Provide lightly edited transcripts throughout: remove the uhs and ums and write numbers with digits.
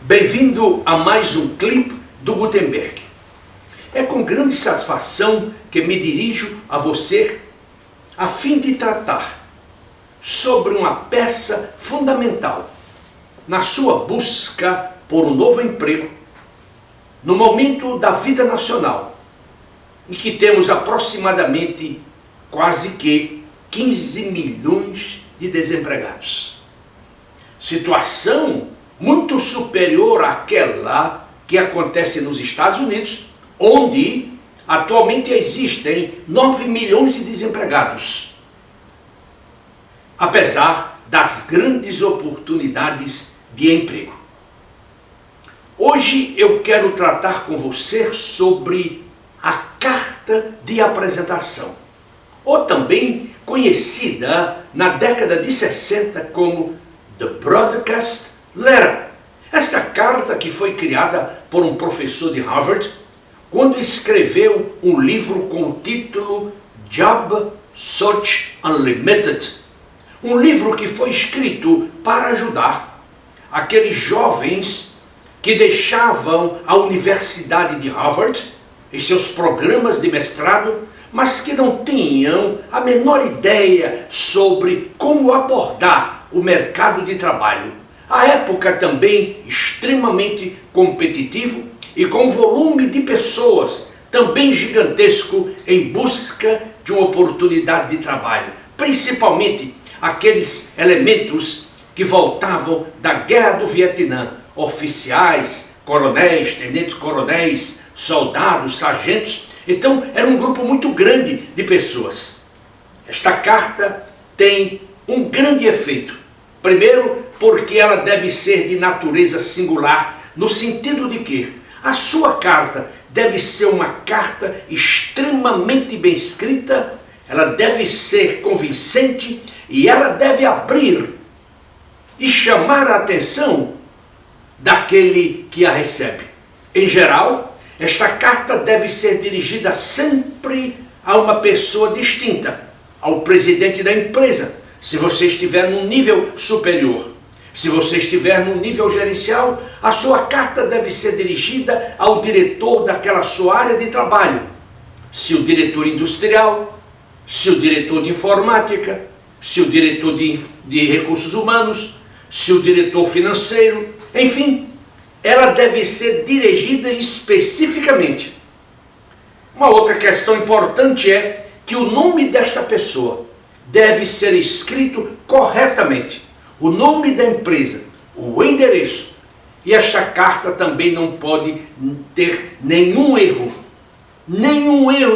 Bem-vindo a mais um clipe do Gutenberg. É com grande satisfação que me dirijo a você a fim de tratar sobre uma peça fundamental na sua busca por um novo emprego no momento da vida nacional, em que temos aproximadamente quase que 15 milhões de desempregados. Situação muito superior àquela que acontece nos Estados Unidos, onde atualmente existem 9 milhões de desempregados, apesar das grandes oportunidades de emprego. Hoje eu quero tratar com você sobre a carta de apresentação, ou também conhecida na década de 60 como The Broadcast Letter. Esta carta que foi criada por um professor de Harvard quando escreveu um livro com o título Job Search Unlimited. Um livro que foi escrito para ajudar aqueles jovens que deixavam a Universidade de Harvard e seus programas de mestrado, mas que não tinham a menor ideia sobre como abordar o mercado de trabalho. À época também extremamente competitivo e com volume de pessoas também gigantesco em busca de uma oportunidade de trabalho, principalmente aqueles elementos que voltavam da Guerra do Vietnã, oficiais, coronéis, tenentes-coronéis, soldados, sargentos. Então era um grupo muito grande de pessoas. Esta carta tem um grande efeito. Primeiro, porque ela deve ser de natureza singular, no sentido de que a sua carta deve ser uma carta extremamente bem escrita, ela deve ser convincente e ela deve abrir e chamar a atenção daquele que a recebe. Em geral, esta carta deve ser dirigida sempre a uma pessoa distinta, ao presidente da empresa, se você estiver num nível superior. Se você estiver num nível gerencial, a sua carta deve ser dirigida ao diretor daquela sua área de trabalho. Se o diretor industrial, se o diretor de informática, se o diretor de recursos humanos, se o diretor financeiro, enfim, ela deve ser dirigida especificamente. Uma outra questão importante é que o nome desta pessoa deve ser escrito corretamente. O nome da empresa, o endereço. E esta carta também não pode ter nenhum erro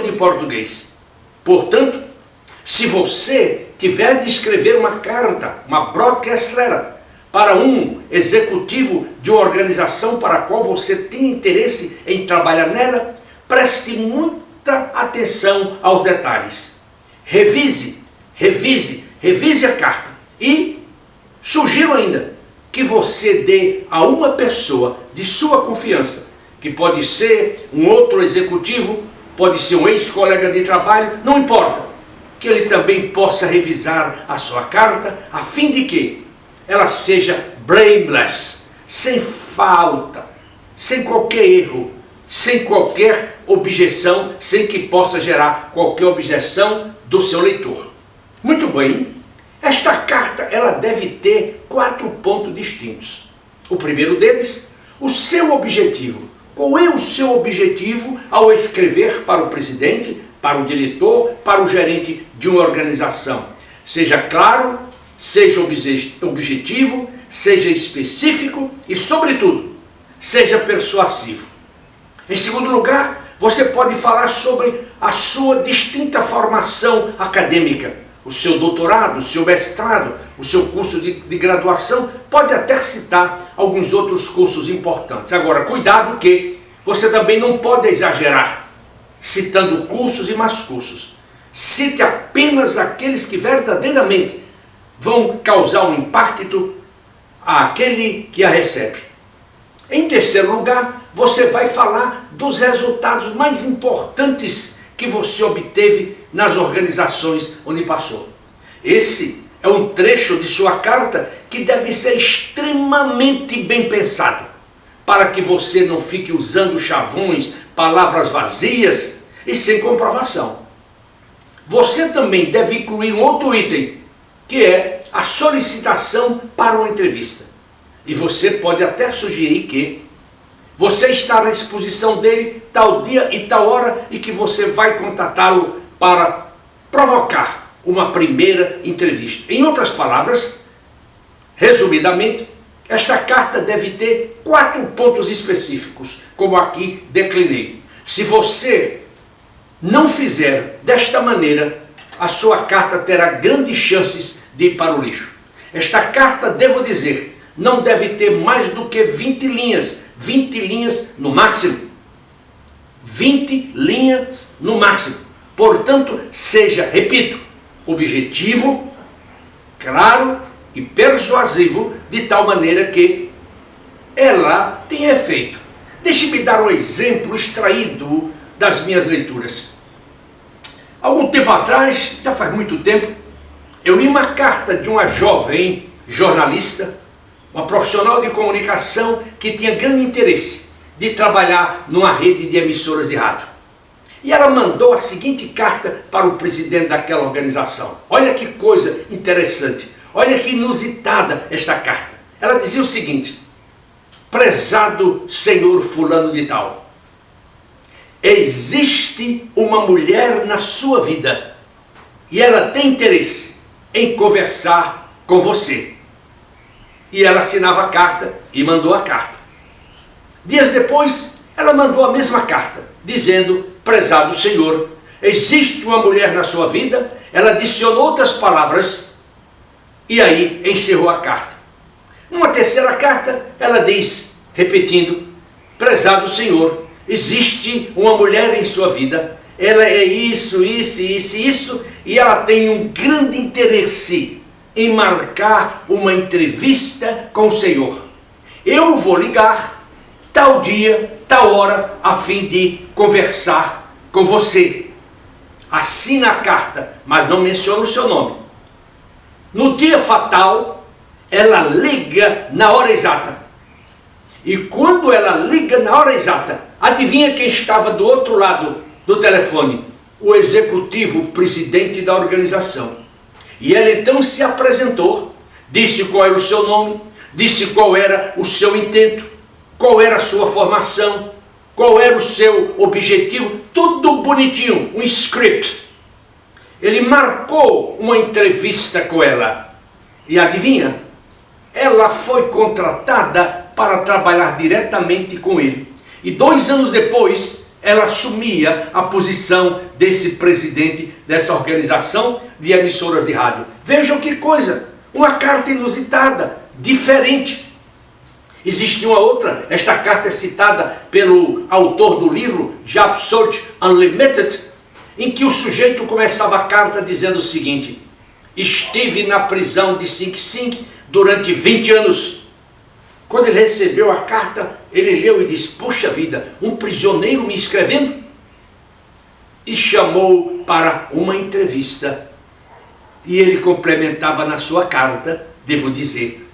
de português. Portanto, se você tiver de escrever uma carta, uma broadcast letter, para um executivo de uma organização para a qual você tem interesse em trabalhar nela, preste muita atenção aos detalhes. Revise a carta e sugiro ainda que você dê a uma pessoa de sua confiança, que pode ser um outro executivo, pode ser um ex-colega de trabalho, não importa, que ele também possa revisar a sua carta, a fim de que ela seja blameless, sem falta, sem qualquer erro, sem qualquer objeção, sem que possa gerar qualquer objeção do seu leitor. Muito bem, esta carta ela deve ter 4 pontos distintos. O primeiro deles, o seu objetivo. Qual é o seu objetivo ao escrever para o presidente, para o diretor, para o gerente de uma organização? Seja claro, seja objetivo, seja específico e, sobretudo, seja persuasivo. Em segundo lugar, você pode falar sobre a sua distinta formação acadêmica, o seu doutorado, o seu mestrado, o seu curso de graduação, pode até citar alguns outros cursos importantes. Agora, cuidado que você também não pode exagerar, citando cursos e mais cursos. Cite apenas aqueles que verdadeiramente vão causar um impacto àquele que a recebe. Em terceiro lugar, você vai falar dos resultados mais importantes que você obteve nas organizações onde passou. Esse é um trecho de sua carta que deve ser extremamente bem pensado. para que você não fique usando chavões, palavras vazias e sem comprovação. Você também deve incluir um outro item, que é a solicitação para uma entrevista. E você pode até sugerir que você está à disposição dele tal dia e tal hora e que você vai contatá-lo para provocar uma primeira entrevista. Em outras palavras, resumidamente, esta carta deve ter 4 pontos específicos, como aqui declinei. Se você não fizer desta maneira, a sua carta terá grandes chances de ir para o lixo. Esta carta, devo dizer, não deve ter mais do que 20 linhas. 20 linhas no máximo. 20 linhas no máximo. Portanto, seja, repito, objetivo, claro e persuasivo, de tal maneira que ela tenha efeito. Deixe-me dar um exemplo extraído das minhas leituras. Algum tempo atrás, já faz muito tempo, eu li uma carta de uma jovem jornalista, uma profissional de comunicação que tinha grande interesse de trabalhar numa rede de emissoras de rádio. E ela mandou a seguinte carta para o presidente daquela organização. Olha que coisa interessante, olha que inusitada esta carta. Ela dizia o seguinte: prezado senhor fulano de tal, existe uma mulher na sua vida e ela tem interesse em conversar com você. E ela assinava a carta e mandou a carta. Dias depois, ela mandou a mesma carta, dizendo: prezado senhor, existe uma mulher na sua vida. Ela adicionou outras palavras e aí encerrou a carta. Numa terceira carta, ela diz, repetindo: prezado senhor, existe uma mulher em sua vida. Ela é isso, e ela tem um grande interesse em marcar uma entrevista com o senhor. Eu vou ligar tal dia, tal hora, a fim de conversar com você. Assina a carta, mas não menciona o seu nome. No dia fatal, ela liga na hora exata. E quando ela liga na hora exata, adivinha quem estava do outro lado do telefone? O executivo, o presidente da organização. E ela então se apresentou, disse qual era o seu nome, disse qual era o seu intento, qual era a sua formação, qual era o seu objetivo, tudo bonitinho, um script. Ele marcou uma entrevista com ela. E adivinha? Ela foi contratada para trabalhar diretamente com ele. E 2 anos depois, ela assumia a posição desse presidente dessa organização de emissoras de rádio. Vejam que coisa, uma carta inusitada, diferente. Existe uma outra, esta carta é citada pelo autor do livro Job Search Unlimited, em que o sujeito começava a carta dizendo o seguinte: estive na prisão de Sing Sing durante 20 anos. Quando ele recebeu a carta, ele leu e disse: puxa vida, um prisioneiro me escrevendo? E chamou para uma entrevista. E ele complementava na sua carta, devo dizer: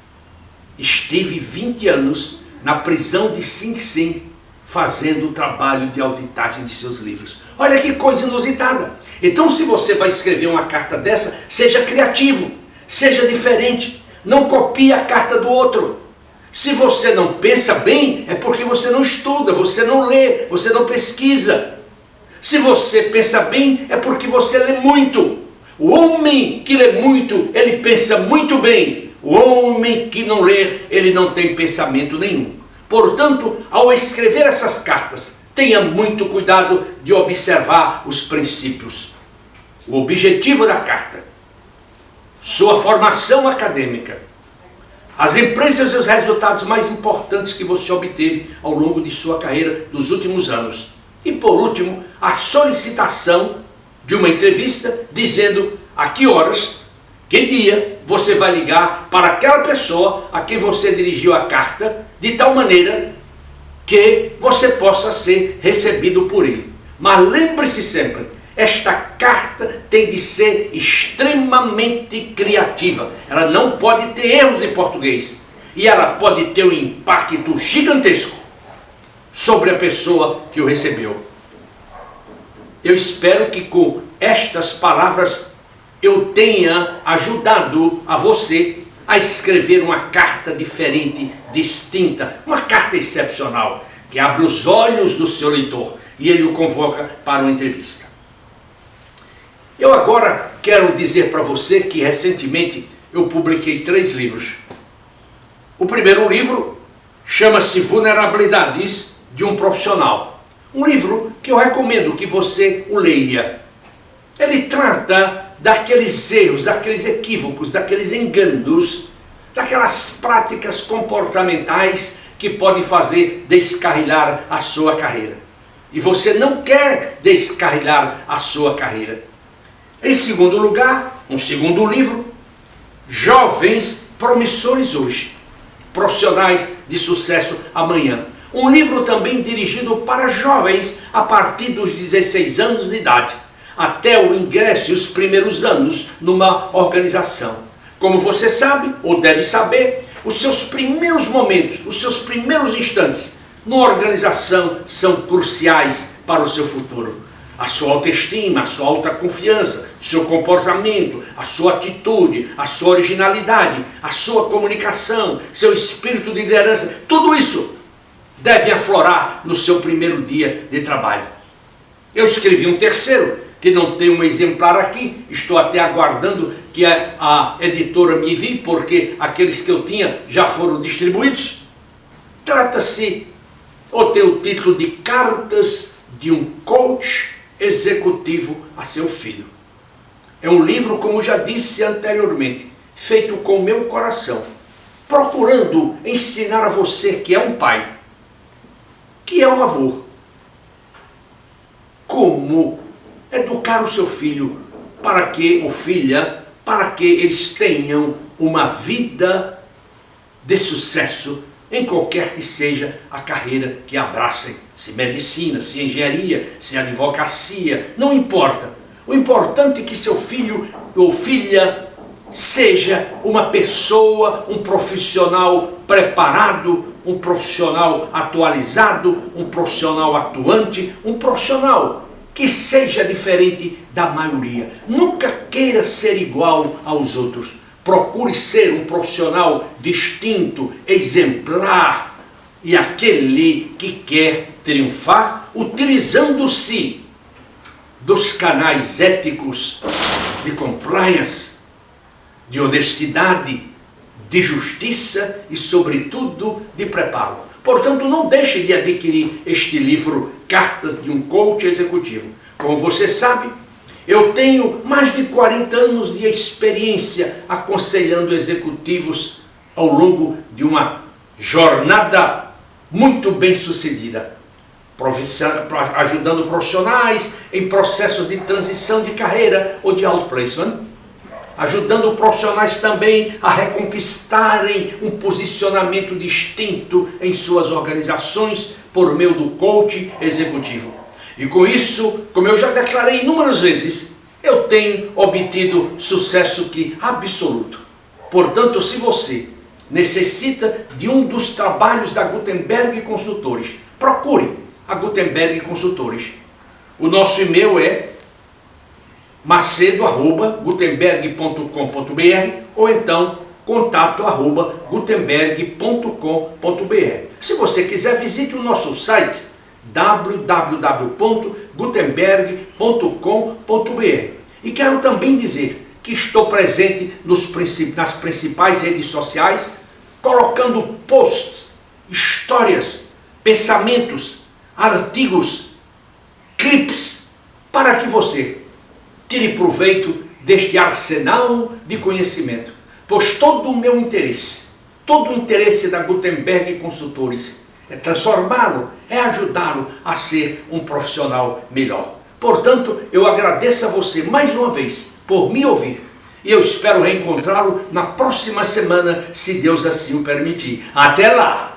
estive 20 anos na prisão de Sing Sing, fazendo o trabalho de auditagem de seus livros. Olha que coisa inusitada. Então, se você vai escrever uma carta dessa, seja criativo, seja diferente, não copie a carta do outro. Se você não pensa bem, é porque você não estuda, você não lê, você não pesquisa. Se você pensa bem, é porque você lê muito. O homem que lê muito, ele pensa muito bem. O homem que não lê, ele não tem pensamento nenhum. Portanto, ao escrever essas cartas, tenha muito cuidado de observar os princípios. O objetivo da carta, sua formação acadêmica, as empresas e os resultados mais importantes que você obteve ao longo de sua carreira dos últimos anos. E por último, a solicitação de uma entrevista dizendo a que horas, que dia você vai ligar para aquela pessoa a quem você dirigiu a carta, de tal maneira que você possa ser recebido por ele. Mas lembre-se sempre, esta carta tem de ser extremamente criativa. Ela não pode ter erros de português. E ela pode ter um impacto gigantesco sobre a pessoa que o recebeu. Eu espero que com estas palavras eu tenha ajudado a você a escrever uma carta diferente, distinta, uma carta excepcional, que abre os olhos do seu leitor e ele o convoca para uma entrevista. Eu agora quero dizer para você que recentemente eu publiquei 3 livros. O primeiro livro chama-se Vulnerabilidades de um Profissional. Um livro que eu recomendo que você o leia. Ele trata daqueles erros, daqueles equívocos, daqueles enganos, daquelas práticas comportamentais que podem fazer descarrilar a sua carreira. E você não quer descarrilar a sua carreira. Em segundo lugar, um segundo livro, Jovens Promissores Hoje, Profissionais de Sucesso Amanhã. Um livro também dirigido para jovens a partir dos 16 anos de idade, até o ingresso e os primeiros anos numa organização. Como você sabe, ou deve saber, os seus primeiros momentos, os seus primeiros instantes numa organização são cruciais para o seu futuro. A sua autoestima, a sua autoconfiança, o seu comportamento, a sua atitude, a sua originalidade, a sua comunicação, seu espírito de liderança, tudo isso deve aflorar no seu primeiro dia de trabalho. Eu escrevi um terceiro, que não tem um exemplar aqui, estou até aguardando que a editora me envie, porque aqueles que eu tinha já foram distribuídos. Trata-se, ou tem o título de Cartas de um Coach Executivo a seu filho. É um livro, como já disse anteriormente, feito com o meu coração, procurando ensinar a você que é um pai, que é um avô, como educar o seu filho para que, ou filha, para que eles tenham uma vida de sucesso em qualquer que seja a carreira que abracem, se medicina, se engenharia, se advocacia, não importa. O importante é que seu filho ou filha seja uma pessoa, um profissional preparado, um profissional atualizado, um profissional atuante, um profissional que seja diferente da maioria. Nunca queira ser igual aos outros. Procure ser um profissional distinto, exemplar e aquele que quer triunfar utilizando-se dos canais éticos de compliance, de honestidade, de justiça e, sobretudo, de preparo. Portanto, não deixe de adquirir este livro, Cartas de um Coach Executivo. Como você sabe, eu tenho mais de 40 anos de experiência aconselhando executivos ao longo de uma jornada muito bem sucedida, ajudando profissionais em processos de transição de carreira ou de outplacement, ajudando profissionais também a reconquistarem um posicionamento distinto em suas organizações por meio do coach executivo. E com isso, como eu já declarei inúmeras vezes, eu tenho obtido sucesso absoluto. Portanto, se você necessita de um dos trabalhos da Gutenberg Consultores, procure a Gutenberg Consultores. O nosso e-mail é macedo@gutenberg.com.br ou então contato@gutenberg.com.br. Se você quiser, visite o nosso site www.gutenberg.com.br. E quero também dizer que estou presente nas principais redes sociais, colocando posts, histórias, pensamentos, artigos, clips, para que você tire proveito deste arsenal de conhecimento. Pois todo o meu interesse, todo o interesse da Gutenberg Consultores é transformá-lo, é ajudá-lo a ser um profissional melhor. Portanto, eu agradeço a você mais uma vez por me ouvir. E eu espero reencontrá-lo na próxima semana, se Deus assim o permitir. Até lá!